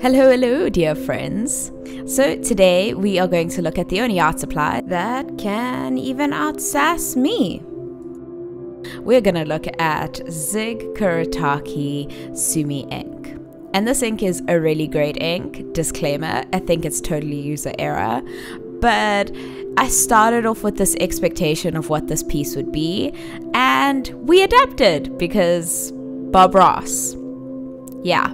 Hello, hello, dear friends. So today we are going to look at the only art supply that can even outsass me. We're going to look at Zig Kuretake Sumi Ink. And this ink is a really great ink. Disclaimer, I think it's totally user error. But I started off with this expectation of what this piece would be, and we adapted because Bob Ross. Yeah.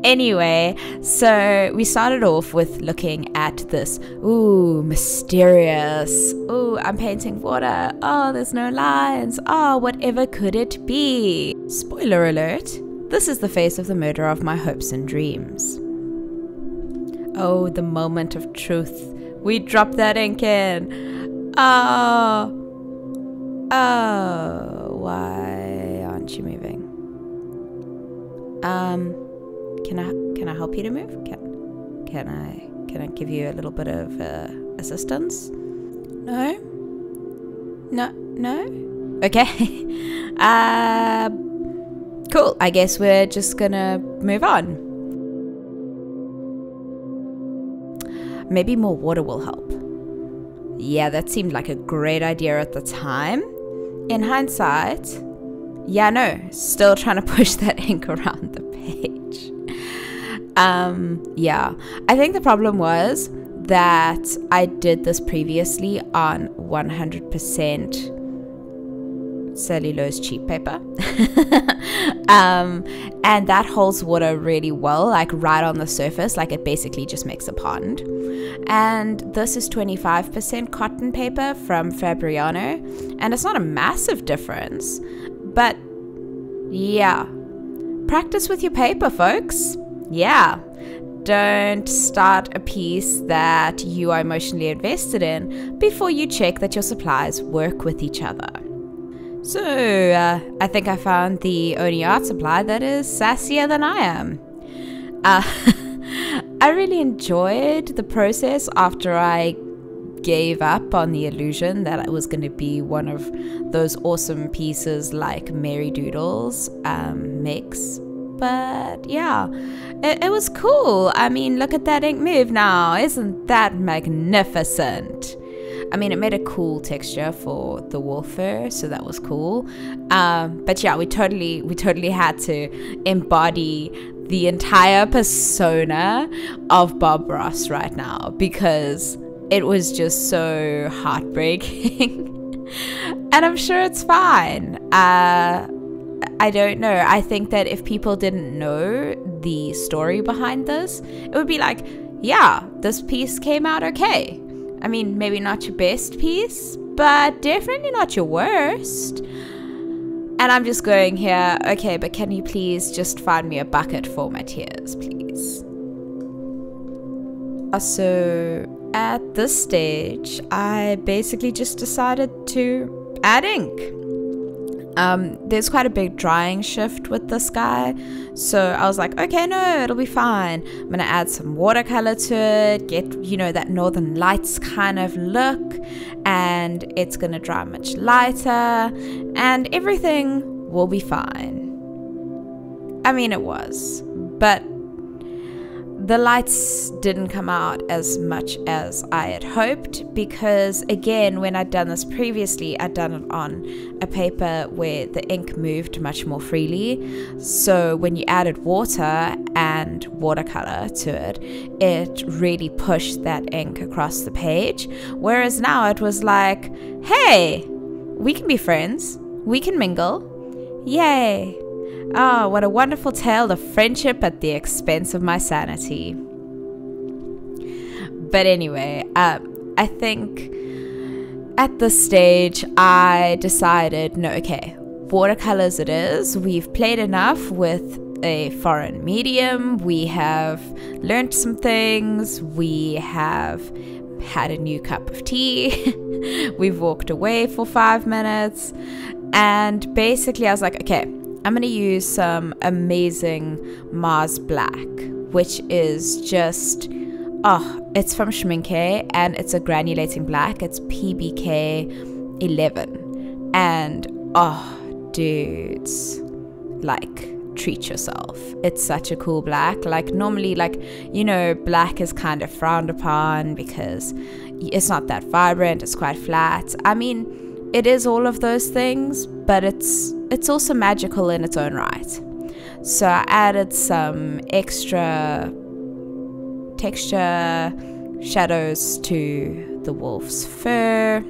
Anyway, so we started off with looking at this. Ooh, mysterious. Ooh, I'm painting water. Oh, there's no lines. Oh, whatever could it be? Spoiler alert. This is the face of the murderer of my hopes and dreams. Oh, the moment of truth. We dropped that ink in. Oh, why aren't you moving? Can I help you to move? Can I give you a little bit of assistance? No. Okay. Cool. I guess we're just gonna move on. Maybe more water will help. Yeah, that seemed like a great idea at the time. In hindsight, yeah, no, still trying to push that ink around the page. Yeah, I think the problem was that I did this previously on 100% cellulose cheap paper. And that holds water really well, like right on the surface, like it basically just makes a pond. And this is 25% cotton paper from Fabriano, and it's not a massive difference, but yeah, practice with your paper, folks. Yeah, don't start a piece that you are emotionally invested in before you check that your supplies work with each other. So, I think I found the only art supply that is sassier than I am. I really enjoyed the process after I gave up on the illusion that it was going to be one of those awesome pieces like Mary Doodle's mix. But yeah, it was cool. I mean, look at that ink move now. Isn't that magnificent? I mean, it made a cool texture for the wolf fur, so that was cool. But yeah, we totally had to embody the entire persona of Bob Ross right now because it was just so heartbreaking. And I'm sure it's fine. I don't know. I think that if people didn't know the story behind this, it would be like, yeah, this piece came out okay. I mean, maybe not your best piece, but definitely not your worst. And I'm just going here, okay, but can you please just find me a bucket for my tears, please? So at this stage, I basically just decided to add ink. There's quite a big drying shift with this guy, so I was like, okay, no, it'll be fine. I'm gonna add some watercolor to it, get, you know, that Northern Lights kind of look, and it's gonna dry much lighter, and everything will be fine. I mean, it was, but the lights didn't come out as much as I had hoped because, again, when I'd done this previously, I'd done it on a paper where the ink moved much more freely. So when you added water and watercolor to it, it really pushed that ink across the page. Whereas now it was like, hey, we can be friends. We can mingle. Yay. Oh, what a wonderful tale of friendship at the expense of my sanity. But anyway, I think at this stage I decided, no, okay, watercolors it is. We've played enough with a foreign medium. We have learned some things. We have had a new cup of tea. We've walked away for 5 minutes. And basically I was like, okay, I'm going to use some amazing Mars Black, which is just, it's from Schminke, and it's a granulating black. It's PBK 11. And, dudes, like, treat yourself. It's such a cool black. Like normally, like, you know, black is kind of frowned upon because it's not that vibrant, it's quite flat. I mean, it is all of those things, but it's also magical in its own right. So I added some extra texture shadows to the wolf's fur.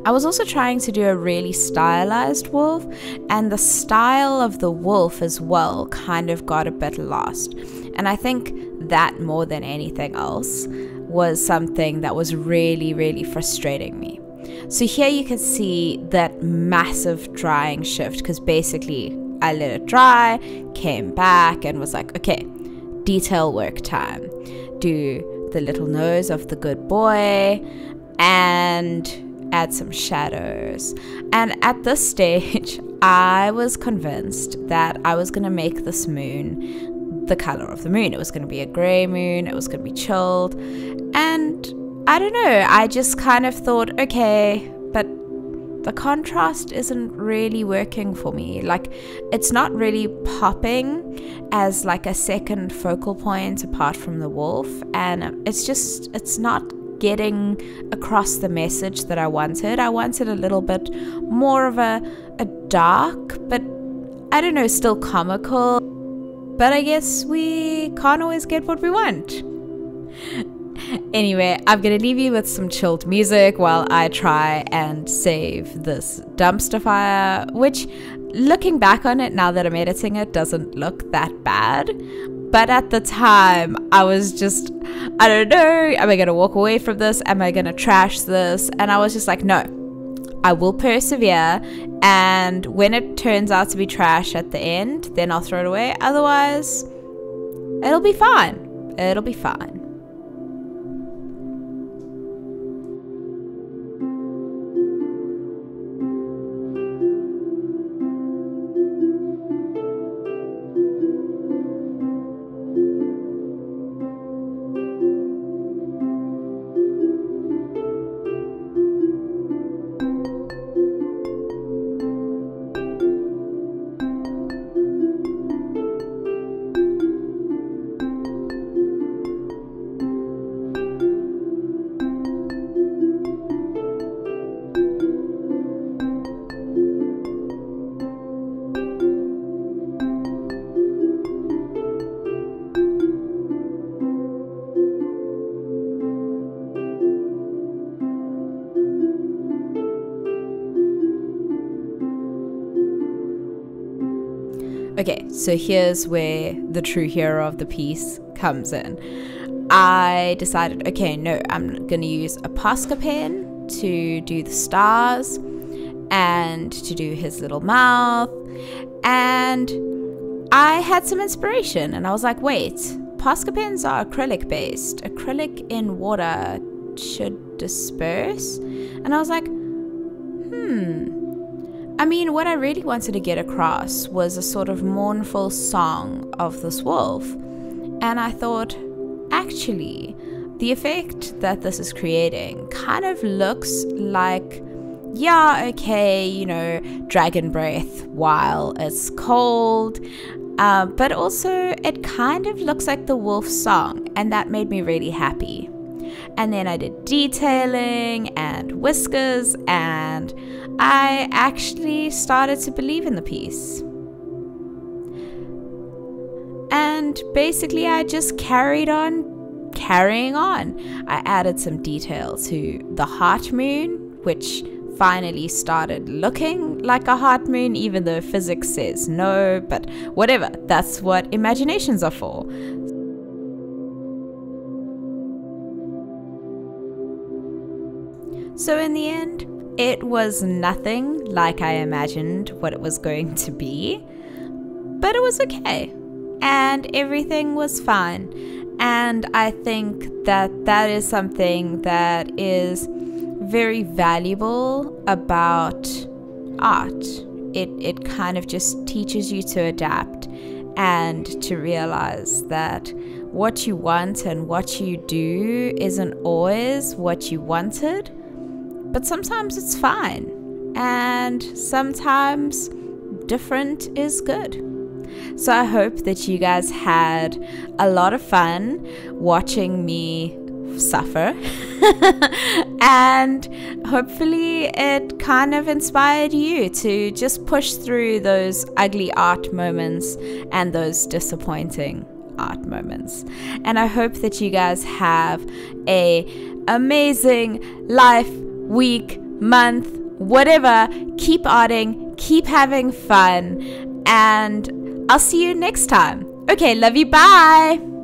I was also trying to do a really stylized wolf, and the style of the wolf as well kind of got a bit lost. And I think that more than anything else was something that was really, really frustrating me. So here you can see that massive drying shift, because basically I let it dry, came back and was like, okay, detail work time. Do the little nose of the good boy and add some shadows. And at this stage, I was convinced that I was going to make this moon the color of the moon. It was going to be a gray moon. It was going to be chilled. And I don't know, I just kind of thought, okay, but the contrast isn't really working for me. Like, it's not really popping as like a second focal point apart from the wolf. And it's not getting across the message that I wanted. I wanted a little bit more of a dark, but I don't know, still comical. But I guess we can't always get what we want. Anyway, I'm gonna leave you with some chilled music while I try and save this dumpster fire, which, looking back on it now that I'm editing it, doesn't look that bad. But at the time, I was just, I don't know, am I going to walk away from this? Am I going to trash this? And I was just like, no, I will persevere. And when it turns out to be trash at the end, then I'll throw it away. Otherwise, it'll be fine. It'll be fine. Okay, so here's where the true hero of the piece comes in. I decided, okay, no, I'm going to use a Posca pen to do the stars and to do his little mouth. And I had some inspiration and I was like, wait, Posca pens are acrylic based. Acrylic in water should disperse. And I was like, I mean, what I really wanted to get across was a sort of mournful song of this wolf. And I thought, actually, the effect that this is creating kind of looks like, yeah, okay, you know, dragon breath while it's cold. But also, it kind of looks like the wolf's song. And that made me really happy. And then I did detailing and whiskers, and I actually started to believe in the piece. And basically I just carrying on. I added some detail to the heart moon, which finally started looking like a heart moon, even though physics says no, but whatever, that's what imaginations are for. So in the end, it was nothing like I imagined what it was going to be, but it was okay, and everything was fine. And I think that that is something that is very valuable about art. It kind of just teaches you to adapt and to realize that what you want and what you do isn't always what you wanted. But sometimes it's fine, and sometimes different is good. So I hope that you guys had a lot of fun watching me suffer and hopefully it kind of inspired you to just push through those ugly art moments and those disappointing art moments. And I hope that you guys have a amazing life, week, month, whatever. Keep arting, keep having fun, and I'll see you next time. Okay, love you, bye.